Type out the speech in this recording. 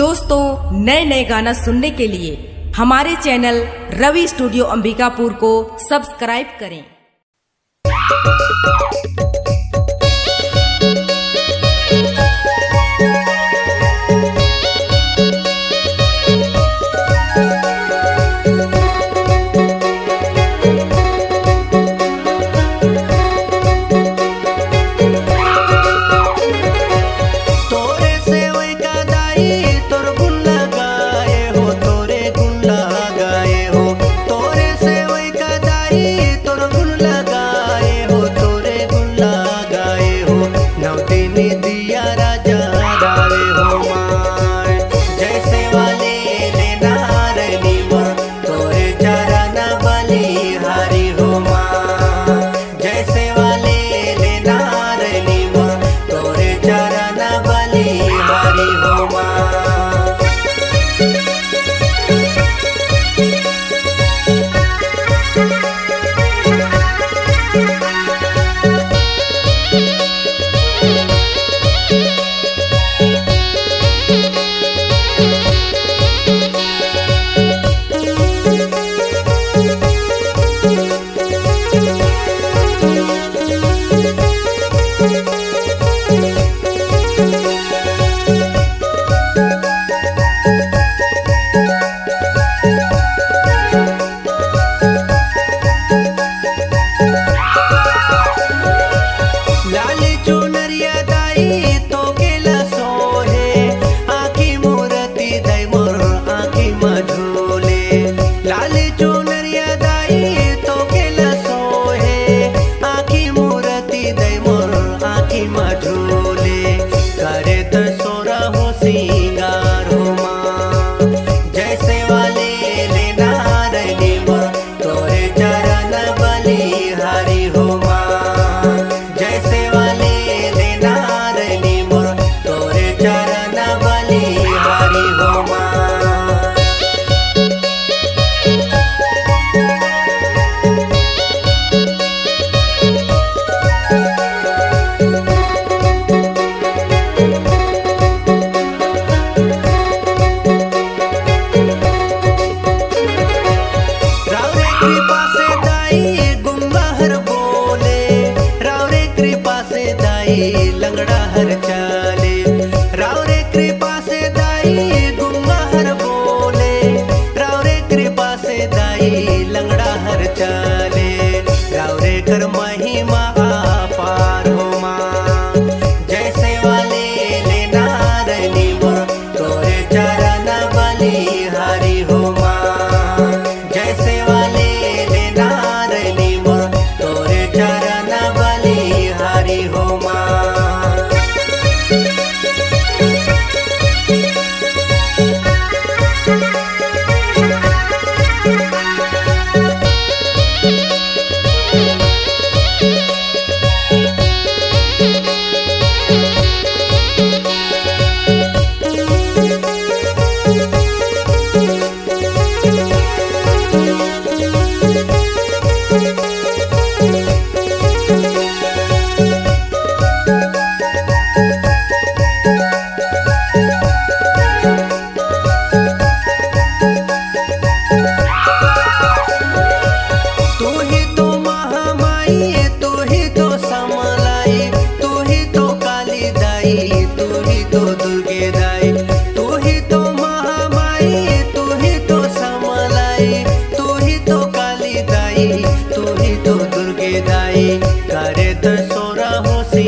दोस्तों, नए नए गाना सुनने के लिए हमारे चैनल रवि स्टूडियो अंबिकापुर को सब्सक्राइब करें। लंगड़ा हर चाले राव रे कृपा से दाई, गुंगा हर बोले राव रे कृपा से दाई, लंगड़ा हर चाले राव रे कर महिमा अपार हो माँ। जैसे वाले लेना रनी मोर तोरे चरण बलि हारी हो माँ। जैसे वाले लेना रनी मोर तोरे चरण बलि हारी हो माँ। करे तो सोरा हो सी